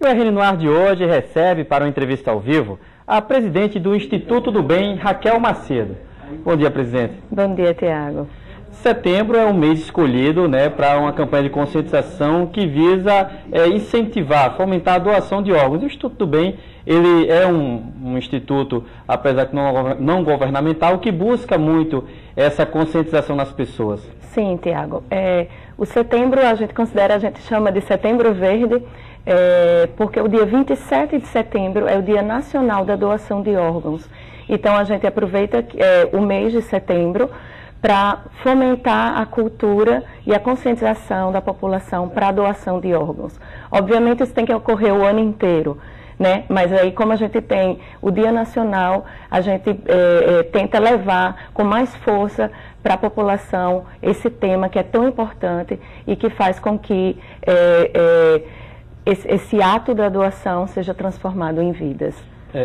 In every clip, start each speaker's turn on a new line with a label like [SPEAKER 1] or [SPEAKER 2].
[SPEAKER 1] O RN no Ar de hoje recebe para uma entrevista ao vivo a presidente do Instituto do Bem, Raquel Macedo. Bom dia, presidente.
[SPEAKER 2] Bom dia, Tiago.
[SPEAKER 1] Setembro é um mês escolhido, para uma campanha de conscientização que visa incentivar, fomentar a doação de órgãos. O Instituto do Bem, ele é um instituto, apesar de não governamental, que busca muito essa conscientização nas pessoas.
[SPEAKER 2] Sim, Tiago. O setembro a gente chama de Setembro Verde, porque o dia 27 de setembro é o Dia Nacional da Doação de Órgãos. Então a gente aproveita o mês de setembro para fomentar a cultura e a conscientização da população para a doação de órgãos. Obviamente isso tem que ocorrer o ano inteiro, mas aí como a gente tem o Dia Nacional, a gente tenta levar com mais força para a população esse tema que é tão importante e que faz com que esse ato da doação seja transformado em vidas.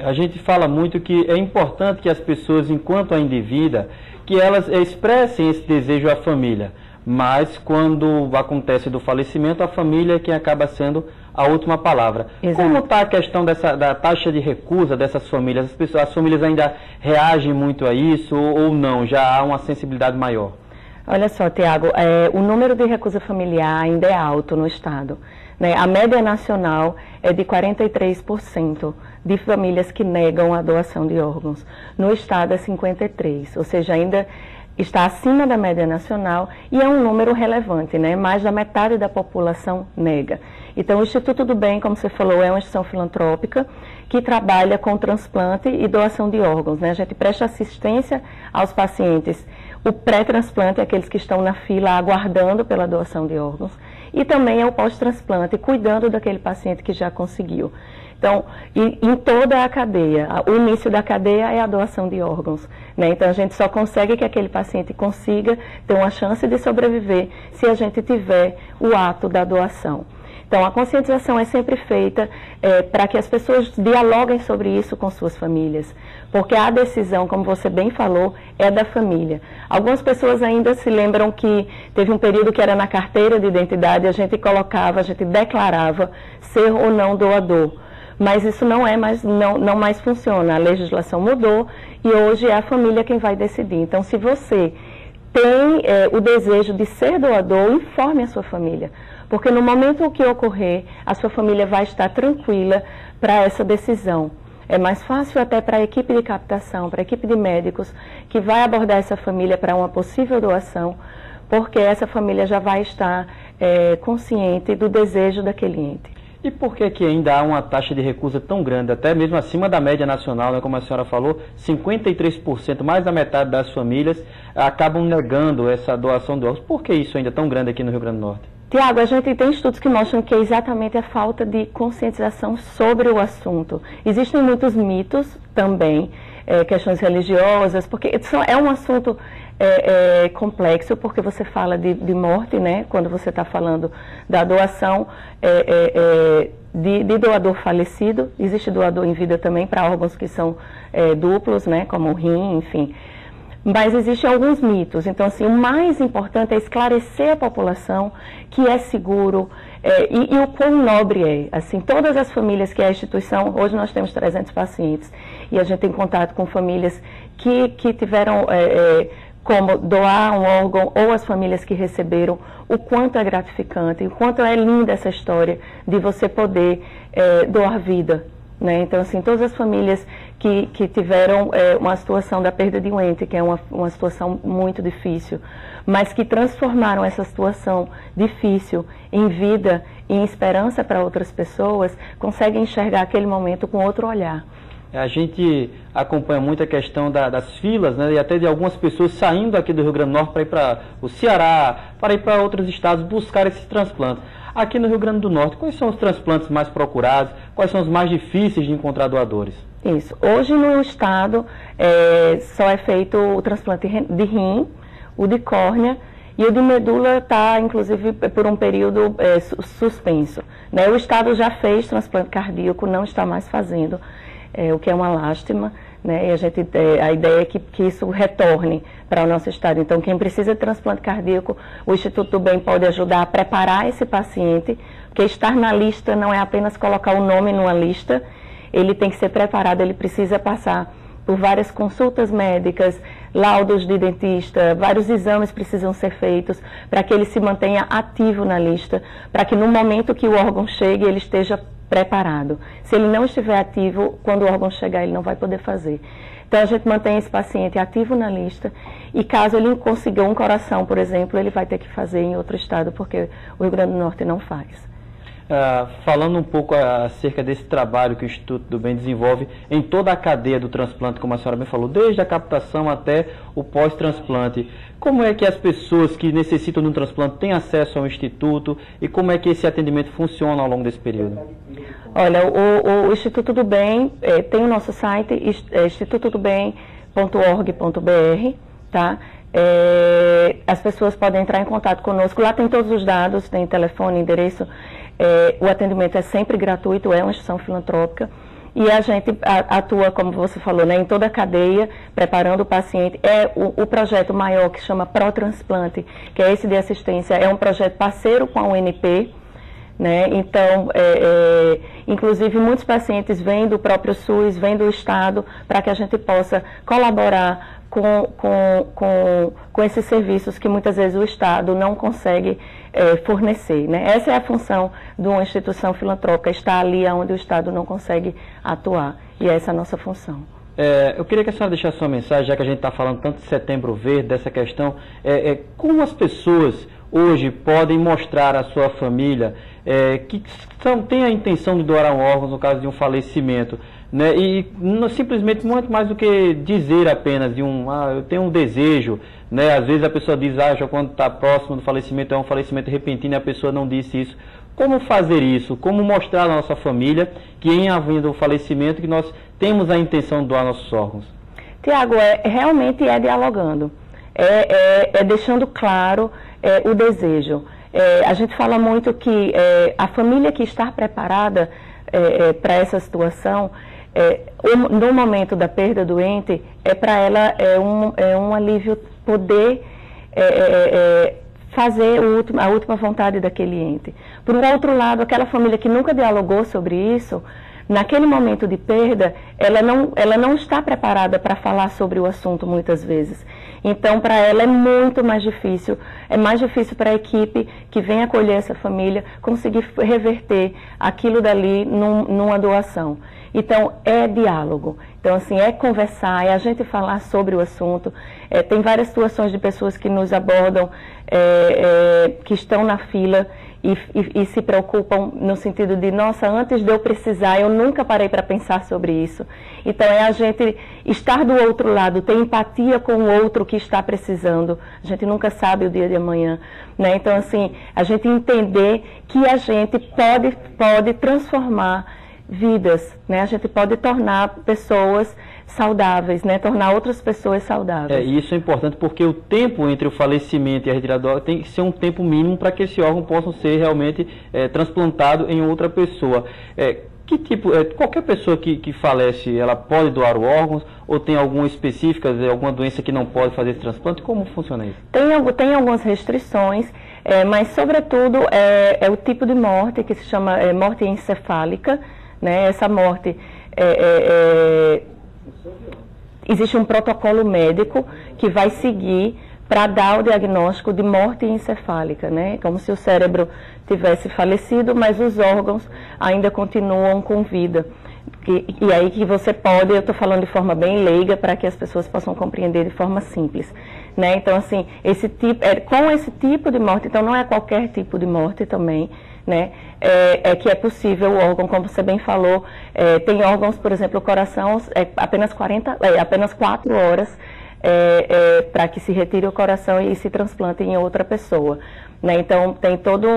[SPEAKER 1] A gente fala muito que é importante que as pessoas, enquanto ainda em vida, que elas expressem esse desejo à família, mas quando acontece do falecimento, a família é quem acaba sendo a última palavra. Exato. Como está a questão da taxa de recusa dessas famílias? As famílias ainda reagem muito a isso ou não? Já há uma sensibilidade maior?
[SPEAKER 2] Olha só, Tiago, o número de recusa familiar ainda é alto no Estado. A média nacional é de 43% de famílias que negam a doação de órgãos. No Estado é 53%, ou seja, ainda está acima da média nacional e é um número relevante, mais da metade da população nega. Então, o Instituto do Bem, como você falou, é uma instituição filantrópica que trabalha com transplante e doação de órgãos. A gente presta assistência aos pacientes, o pré-transplante, aqueles que estão na fila aguardando pela doação de órgãos, e também é o pós-transplante, cuidando daquele paciente que já conseguiu. Então, em toda a cadeia, o início da cadeia é a doação de órgãos. Então, a gente só consegue que aquele paciente consiga ter uma chance de sobreviver se a gente tiver o ato da doação. Então, a conscientização é sempre feita para que as pessoas dialoguem sobre isso com suas famílias, porque a decisão, como você bem falou, é da família. Algumas pessoas ainda se lembram que teve um período que era na carteira de identidade, a gente declarava ser ou não doador. Mas isso não mais funciona, a legislação mudou e hoje é a família quem vai decidir. Então, se você tem o desejo de ser doador, informe a sua família, porque no momento que ocorrer, a sua família vai estar tranquila para essa decisão. É mais fácil até para a equipe de captação, para a equipe de médicos, que vai abordar essa família para uma possível doação, porque essa família já vai estar consciente do desejo daquele ente.
[SPEAKER 1] E por que ainda há uma taxa de recusa tão grande, até mesmo acima da média nacional, como a senhora falou, 53%, mais da metade das famílias acabam negando essa doação de órgãos. Por que isso ainda é tão grande aqui no Rio Grande do Norte?
[SPEAKER 2] Tiago, a gente tem estudos que mostram que é exatamente a falta de conscientização sobre o assunto. Existem muitos mitos também, questões religiosas, porque é um assunto complexo, porque você fala de morte, quando você está falando da doação de doador falecido. Existe doador em vida também para órgãos que são duplos, como o rim, enfim. Mas existem alguns mitos. Então, assim, o mais importante é esclarecer a população que é seguro e o quão nobre é. Assim, todas as famílias que a instituição, hoje nós temos 300 pacientes, e a gente tem contato com famílias que tiveram como doar um órgão, ou as famílias que receberam, o quanto é gratificante, o quanto é linda essa história de você poder doar vida. Então, assim, todas as famílias que tiveram uma situação da perda de um ente, que é uma situação muito difícil, mas que transformaram essa situação difícil em vida e em esperança para outras pessoas, conseguem enxergar aquele momento com outro olhar.
[SPEAKER 1] A gente acompanha muito a questão das filas, e até de algumas pessoas saindo aqui do Rio Grande do Norte para ir para o Ceará, para ir para outros estados buscar esses transplantes. Aqui no Rio Grande do Norte, quais são os transplantes mais procurados? Quais são os mais difíceis de encontrar doadores?
[SPEAKER 2] Isso. Hoje no estado só é feito o transplante de rim, o de córnea e o de medula está, inclusive, por um período suspenso. O estado já fez transplante cardíaco, não está mais fazendo, o que é uma lástima. né? E a ideia é que isso retorne para o nosso estado. Então, quem precisa de transplante cardíaco, o Instituto do Bem pode ajudar a preparar esse paciente, porque estar na lista não é apenas colocar o nome numa lista, ele tem que ser preparado, ele precisa passar por várias consultas médicas, laudos de dentista, vários exames precisam ser feitos para que ele se mantenha ativo na lista, para que no momento que o órgão chegue, ele esteja preparado. Se ele não estiver ativo, quando o órgão chegar, ele não vai poder fazer. Então, a gente mantém esse paciente ativo na lista e caso ele consiga um coração, por exemplo, ele vai ter que fazer em outro estado, porque o Rio Grande do Norte não faz.
[SPEAKER 1] Falando um pouco acerca desse trabalho que o Instituto do Bem desenvolve em toda a cadeia do transplante, como a senhora bem falou, desde a captação até o pós-transplante, como é que as pessoas que necessitam de um transplante têm acesso ao Instituto e como é que esse atendimento funciona ao longo desse período?
[SPEAKER 2] Olha, o Instituto do Bem tem o nosso site, institutodobem.org.br, tá? As pessoas podem entrar em contato conosco, lá tem todos os dados, tem telefone, endereço, o atendimento é sempre gratuito, é uma instituição filantrópica e a gente atua, como você falou, né, em toda a cadeia, preparando o paciente. O projeto maior que chama ProTransplante, que é esse de assistência, é um projeto parceiro com a UNP, né? Então, inclusive muitos pacientes vêm do próprio SUS, vêm do Estado, para que a gente possa colaborar com esses serviços que muitas vezes o Estado não consegue fornecer, né? Essa é a função de uma instituição filantrópica, estar ali onde o Estado não consegue atuar, e essa é a nossa função.
[SPEAKER 1] Eu queria que a senhora deixasse sua mensagem, já que a gente está falando tanto de Setembro Verde, dessa questão, como as pessoas hoje podem mostrar à sua família que têm a intenção de doar um órgão no caso de um falecimento, né? E simplesmente muito mais do que dizer apenas eu tenho um desejo, né? Às vezes a pessoa diz, já quando está próximo do falecimento, é um falecimento repentino e a pessoa não disse isso. Como fazer isso? Como mostrar à nossa família que em havendo o falecimento que nós temos a intenção de doar nossos órgãos?
[SPEAKER 2] Tiago, realmente dialogando, deixando claro o desejo. A gente fala muito que a família que está preparada para essa situação, no momento da perda do ente, para ela um alívio poder fazer a última vontade daquele ente. Por um outro lado, aquela família que nunca dialogou sobre isso, naquele momento de perda, ela não está preparada para falar sobre o assunto muitas vezes. Então, para ela é muito mais difícil, para a equipe que vem acolher essa família conseguir reverter aquilo dali numa doação. Então, é diálogo. Então, assim, é conversar, é a gente falar sobre o assunto. Tem várias situações de pessoas que nos abordam, que estão na fila e se preocupam no sentido de, nossa, antes de eu precisar, eu nunca parei para pensar sobre isso. Então, é a gente estar do outro lado, ter empatia com o outro que está precisando. A gente nunca sabe o dia de amanhã, né? Então, assim, a gente entender que a gente pode transformar vidas, né? A gente pode tornar pessoas saudáveis, né? Tornar outras pessoas saudáveis.
[SPEAKER 1] Isso é importante porque o tempo entre o falecimento e a retirada do órgão tem que ser um tempo mínimo para que esse órgão possa ser realmente transplantado em outra pessoa. Que tipo, qualquer pessoa que falece, ela pode doar o órgão ou tem alguma específica, alguma doença que não pode fazer esse transplante? Como funciona isso?
[SPEAKER 2] Tem algumas restrições, mas sobretudo é o tipo de morte que se chama morte encefálica, né? Essa morte existe um protocolo médico que vai seguir para dar o diagnóstico de morte encefálica, né? Como se o cérebro tivesse falecido, mas os órgãos ainda continuam com vida. E aí que você pode, eu estou falando de forma bem leiga para que as pessoas possam compreender de forma simples, né? Então, assim, com esse tipo de morte, então não é qualquer tipo de morte também, né? Que é possível o órgão, como você bem falou, tem órgãos, por exemplo, o coração, apenas 4 horas para que se retire o coração e se transplante em outra pessoa, né? Então, tem toda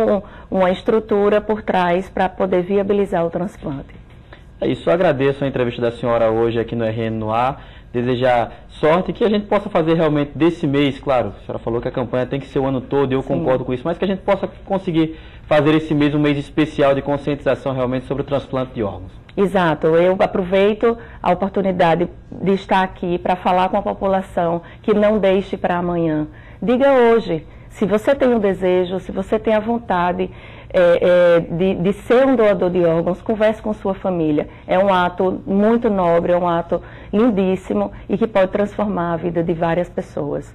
[SPEAKER 2] uma estrutura por trás para poder viabilizar o transplante.
[SPEAKER 1] É isso, eu agradeço a entrevista da senhora hoje aqui no RN no Ar, desejar sorte, que a gente possa fazer realmente desse mês, claro, a senhora falou que a campanha tem que ser o ano todo, eu concordo com isso, mas que a gente possa conseguir fazer esse mês um mês especial de conscientização realmente sobre o transplante de órgãos.
[SPEAKER 2] Exato, eu aproveito a oportunidade de estar aqui para falar com a população que não deixe para amanhã. Diga hoje, se você tem o desejo, se você tem a vontade de ser um doador de órgãos, converse com sua família. É um ato muito nobre, é um ato lindíssimo e que pode transformar a vida de várias pessoas.